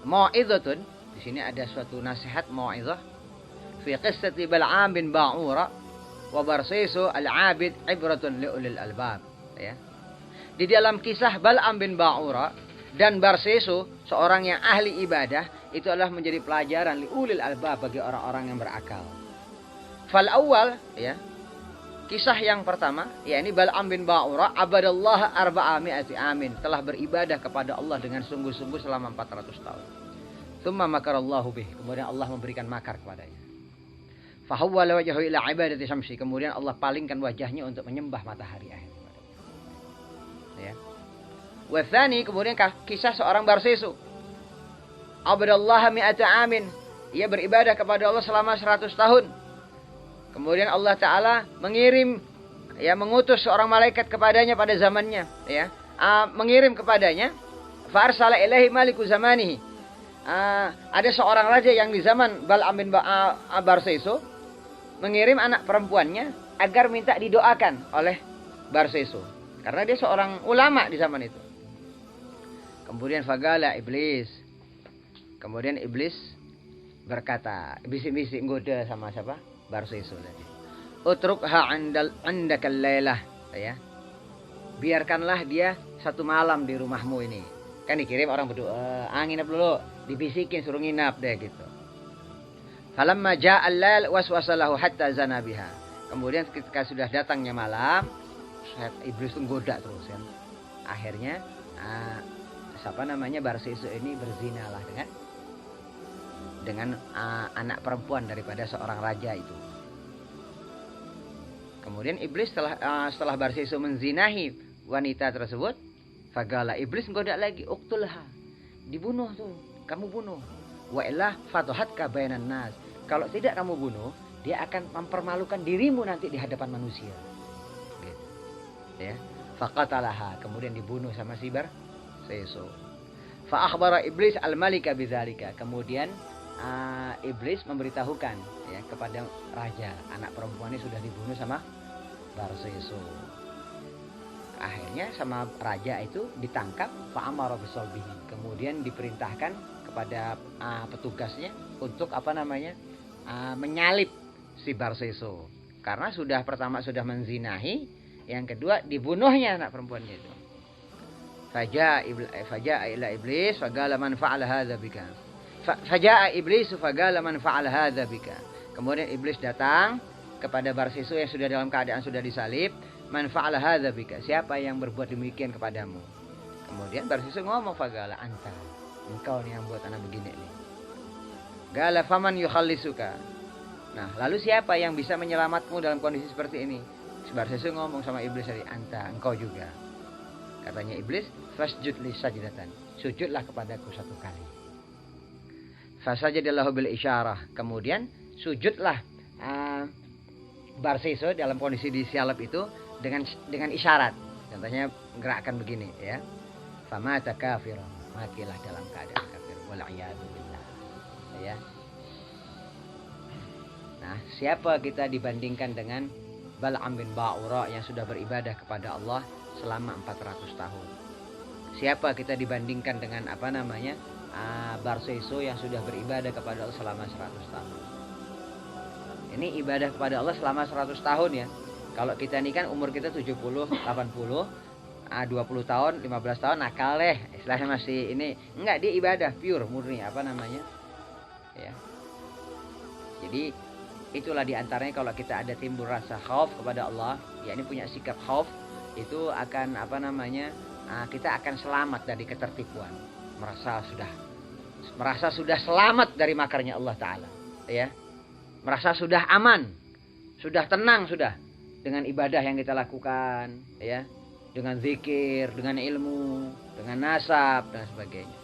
Mau'izatun, di sini ada suatu nasihat mau'izah fi qissati Bal'am bin Ba'ura wa Barsisu al-'abid ibratun liulil albab, ya. Di dalam kisah Bal'am bin Ba'ura dan Barsisu, seorang yang ahli ibadah, itu adalah menjadi pelajaran liulil albab bagi orang-orang yang berakal. Fal awal, ya. Kisah yang pertama, yakni Bal'am bin Ba'ura abadallaha arba'ami'ati amin, telah beribadah kepada Allah dengan sungguh-sungguh selama 400 tahun. Tsumma makarallahu bih, kemudian Allah memberikan makar kepadanya. Fahawwala wajhahu ila ibadati syamsi, kemudian Allah palingkan wajahnya untuk menyembah matahari akhir. Ya. Wa tsani, kemudian kisah seorang Barsisu. Abadallaha mi'ata amin, ia beribadah kepada Allah selama 100 tahun. Kemudian Allah Ta'ala mengirim, ya, mengutus seorang malaikat kepadanya pada zamannya, ya, mengirim kepadanya. Farsala ilahi maliku zamanihi. Ada seorang raja yang di zaman Bal'am bin Barsisu mengirim anak perempuannya agar minta didoakan oleh Barsisu, karena dia seorang ulama di zaman itu. Kemudian fagala iblis. Kemudian iblis berkata, bisik-bisik goda sama siapa? Barsisu tadi. Utrukha andakal lailah, ya. Biarkanlah dia satu malam di rumahmu ini. Kan dikirim orang berdoa, nginep dulu, dibisikin suruh nginap deh gitu. Falamma ja'al lail waswasalahu hatta zana biha. Kemudian ketika sudah datangnya malam, iblis itu goda terus kan. Akhirnya Barsisu ini berzinalah dengan anak perempuan daripada seorang raja itu. Kemudian iblis setelah Barsisu menzinahi wanita tersebut, fagala, iblis goda lagi, uqtulha, dibunuh tuh, kamu bunuh. Wa illa fatuhatka bainan nas, kalau tidak kamu bunuh, dia akan mempermalukan dirimu nanti di hadapan manusia. Gitu. Ya. Faqatalaha, kemudian dibunuh sama si Barsisu. Fa akhbara iblis al-malika bidzalika, kemudian iblis memberitahukan, ya, kepada raja, anak perempuan ini sudah dibunuh sama Barsisu. Akhirnya sama raja itu ditangkap, fa'amara bisolbihi, kemudian diperintahkan kepada petugasnya untuk menyalib si Barsisu, karena pertama sudah menzinahi, yang kedua dibunuhnya anak perempuannya itu. Faja'a ila iblis faqala man fa'ala hadza bika. Faja'a iblis faqala man fa'ala hadza bika. Kemudian iblis datang kepada Barsisu yang sudah dalam keadaan sudah disalib. Man fa'ala hadza bika, siapa yang berbuat demikian kepadamu? Kemudian Barsisu ngomong, faqala anta, engkau nih yang buat anak begini nih. Qala faman yukhallisuka. Nah, lalu siapa yang bisa menyelamatmu dalam kondisi seperti ini? Barsisu ngomong sama iblis tadi, anta, engkau juga. Katanya iblis, fasjud li sajdatan, sujudlah kepadaku satu kali. Fasajadallahu bil isyarah, kemudian sujudlah Barsisu dalam kondisi disalib itu dengan isyarat. Contohnya gerakkan begini, ya. Famata kafiran, matilah dalam keadaan kafir. Wal iyadu billah. Ya. Nah, siapa kita dibandingkan dengan Bal'am bin Ba'ura yang sudah beribadah kepada Allah selama 400 tahun? Siapa kita dibandingkan dengan Barsisu yang sudah beribadah kepada Allah selama 100 tahun? Ini ibadah kepada Allah selama 100 tahun, ya. Kalau kita ini kan umur kita 70, 80, 20 tahun, 15 tahun nakal deh. Istilahnya masih ini. Enggak, dia ibadah pure, murni, ya. Jadi itulah diantaranya kalau kita ada timbul rasa khauf kepada Allah, ya, ini punya sikap khauf, itu akan kita akan selamat dari ketertipuan. Merasa sudah selamat dari makarnya Allah Ta'ala, ya. Merasa sudah aman, sudah tenang, sudah dengan ibadah yang kita lakukan, ya, dengan zikir, dengan ilmu, dengan nasab dan sebagainya.